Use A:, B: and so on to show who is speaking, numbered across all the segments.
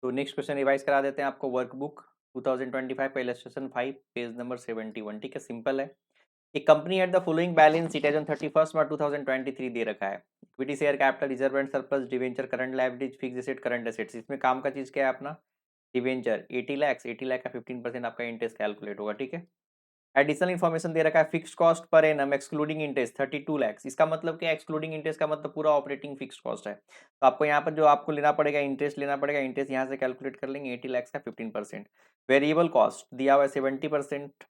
A: तो next question revise करा देते हैं आपको। वर्कबुक 2025 का इलस्ट्रेशन 5 पेज नंबर 71। ठीक है, सिंपल है। एक company at the following balance sheet as on 31 March 2023 दे रखा है। Equity share capital reserve and surplus debenture current liabilities fixed asset current assets. इसमें काम का चीज क्या है अपना? डिवेंचर 80 लाख का 15% आपका इंटरेस्ट कैलकुलेट होगा। ठीक है। एडिशनल इन्फॉर्मेशन दे रखा है fixed cost per annum excluding interest 32 lakhs. इसका मतलब क्या है? एक्सक्लूडिंग इंटरेस्ट का मतलब पूरा ऑपरेटिंग फिक्स्ड कॉस्ट है। तो आपको यहाँ पर जो आपको लेना पड़ेगा इंटरेस्ट लेना पड़ेगा। इंटरेस्ट यहाँ से कैलकुलेट कर लेंगे 80 लैक्स का 15%। वेरिएबल कॉस्ट दिया हुआ है 70%।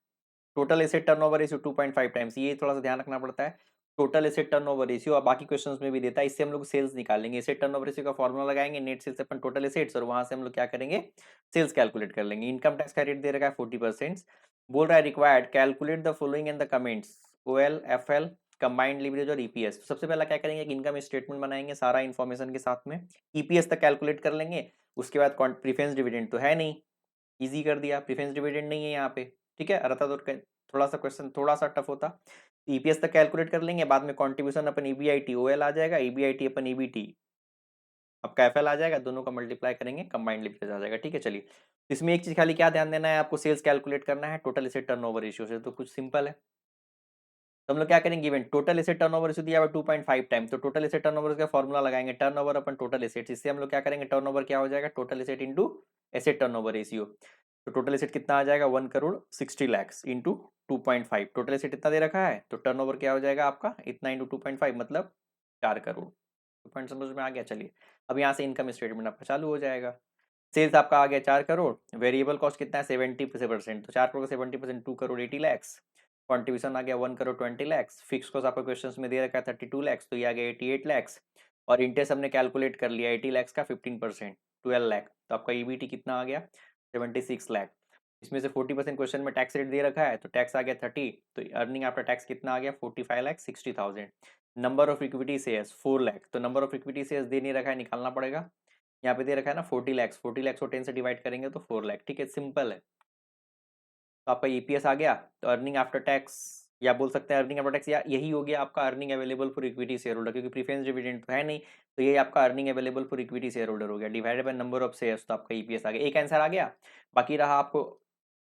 A: Total asset turnover ratio 2.5 times. ये थोड़ा सा ध्यान रखना पड़ता है। टोटल एसेट टर्नओवर रेशियो और बाकी क्वेश्चंस में भी देता है। इससे हम लोग सेल्स निकालेंगे। एसेट टर्नओवर रेशियो का फॉर्मूला लगाएंगे, नेट सेल्स अपन टोटल एसेट्स, और वहां से हम लोग क्या करेंगे? सेल्स कैलकुलेट कर लेंगे। इनकम टैक्स का रेट दे रखा है 40%। बोल रहा है required calculate the following in the comments OL FL combined leverage और ईपीएस। सबसे पहला क्या करेंगे कि इनकम स्टेटमेंट बनाएंगे सारा इन्फॉर्मेशन के साथ में। ईपीएस तक कैलकुलेट कर लेंगे। उसके बाद प्रीफरेंस डिविडेंड तो है नहीं, इजी कर दिया। प्रीफरेंस डिविडेंड नहीं है यहाँ पे। ठीक है, रहता तो थोड़ा सा क्वेश्चन थोड़ा सा टफ होता। ईपीएस तक कैलकुलेट कर लेंगे। बाद में कंट्रीब्यूशन अपन ईबीआईटी ओएल आ जाएगा, ईबीआईटी अपन ईबीटी आपका एफएल आ जाएगा। दोनों का मल्टीप्लाई करेंगे, कंबाइंड लिवरेज आ जाएगा। ठीक है, चलिए। इसमें एक चीज खाली क्या ध्यान देना है आपको? सेल्स कैलकुलेट करना है टोटल एसेट टर्नओवर रेशियो से। तो कुछ सिंपल है। तो हम लोग क्या करेंगे? Given total asset turnover ratio दिया हुआ 2.5 टाइम। तो टोटल एसेट टर्नओवर का फॉर्मूला लगाएंगे, टर्नओवर अपन टोटल एसेट्स। इससे हम लोग क्या करेंगे? टर्नओवर क्या हो जाएगा? Total asset into asset turnover ratio. तो टोटल एसेट कितना आ जाएगा? 1,60,00,000 इंटू 2.5। टोटल एसेट इतना दे रखा है तो टर्नओवर क्या हो जाएगा आपका? इतना इंटू 2.5 मतलब 4 करोड़। तो पॉइंट समझ में आ गया? चलिए, अब यहाँ से इनकम स्टेटमेंट आपका चालू हो जाएगा। सेल्स आपका आ गया 4 करोड़। वेरिएबल कॉस्ट कितना है? 70%। तो 4 करोड़ का 70% 2,80,00,000। कॉन्ट्रीब्यूशन आ गया 1,20,00,000। फिक्स कॉस्ट आपका क्वेश्चन में दे रखा है 32 लैक्स, तो ये आ गया 88 लैक्स। और इंटरेस्ट हमने कैलकुलेट कर लिया 80 लैक्स का 15% 12 लाख। तो आपका ईबीटी कितना आ गया? 76 लाख। इसमें से 40% क्वेश्चन में टैक्स रेट दे रखा है तो टैक्स आ गया 30। तो अर्निंग आफ्टर टैक्स कितना आ गया? 45,60,000। Number of equity shares 4 lakh. तो नंबर ऑफ इक्विटी शेयर्स दे नहीं रखा है, निकालना पड़ेगा। यहाँ पे दे रखा है ना 40 लैक्स। 40 लैक्स को 10 से डिवाइड करेंगे तो 4 लाख। ठीक है, सिंपल है। तो आपका ईपीएस आ गया। तो अर्निंग आफ्टर टैक्स, या बोल सकते हैं अर्निंग आफ्टर टैक्स, या यही हो गया आपका earning available for equity share holder, क्योंकि प्रीफरेंस डिविडेंड तो है नहीं। तो ये आपका earning available for equity share holder हो गया divided by number of shares. तो आपका ईपीएस आ गया। एक आंसर आ गया। बाकी रहा आपको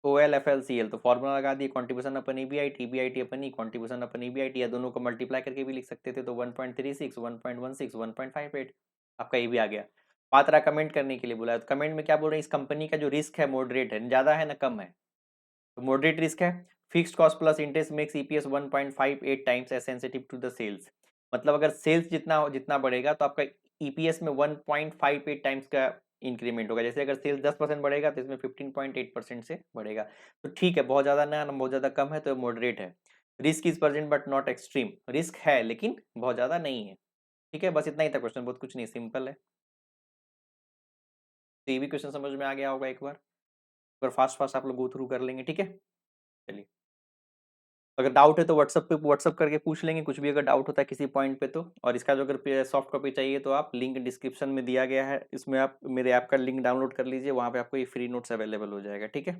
A: O L F L C L. तो फॉर्मूला लगा दिए, contribution upon EBIT, EBIT upon E contribution upon EBIT, या दोनों को मल्टीप्लाई करके भी लिख सकते थे। तो 1.36 1.16 1.58 आपका ये भी आ गया। बात रहा कमेंट करने के लिए बोला है। तो कमेंट में क्या बोल रहे हैं? इस कंपनी का जो रिस्क है मॉडरेट है, ज्यादा है ना कम है? तो मॉडरेट रिस्क है। Fixed cost plus interest makes EPS 1.58 times as sensitive to the sales. मतलब अगर सेल्स जितना जितना बढ़ेगा तो आपका ईपीएस में 1.58 टाइम्स का इंक्रीमेंट होगा। जैसे अगर सेल्स 10% बढ़ेगा तो इसमें 15.8% से बढ़ेगा। तो ठीक है, बहुत ज्यादा ना बहुत ज्यादा कम है, तो मॉडरेट है। Risk is present but not extreme. Risk है लेकिन बहुत ज्यादा नहीं है। ठीक है, बस इतना ही था क्वेश्चन, बहुत कुछ नहीं, सिंपल है। तो ये भी क्वेश्चन समझ में आ गया होगा एक बार फास्ट फास्ट आप लोग गो थ्रू कर लेंगे। ठीक है, चलिए। अगर डाउट है तो व्हाट्सअप करके पूछ लेंगे, कुछ भी अगर डाउट होता है किसी पॉइंट पे तो। और इसका जो अगर सॉफ्ट कॉपी चाहिए तो आप लिंक डिस्क्रिप्शन में दिया गया है, इसमें आप मेरे ऐप का लिंक डाउनलोड कर लीजिए, वहाँ पे आपको ये फ्री नोट्स अवेलेबल हो जाएगा। ठीक है।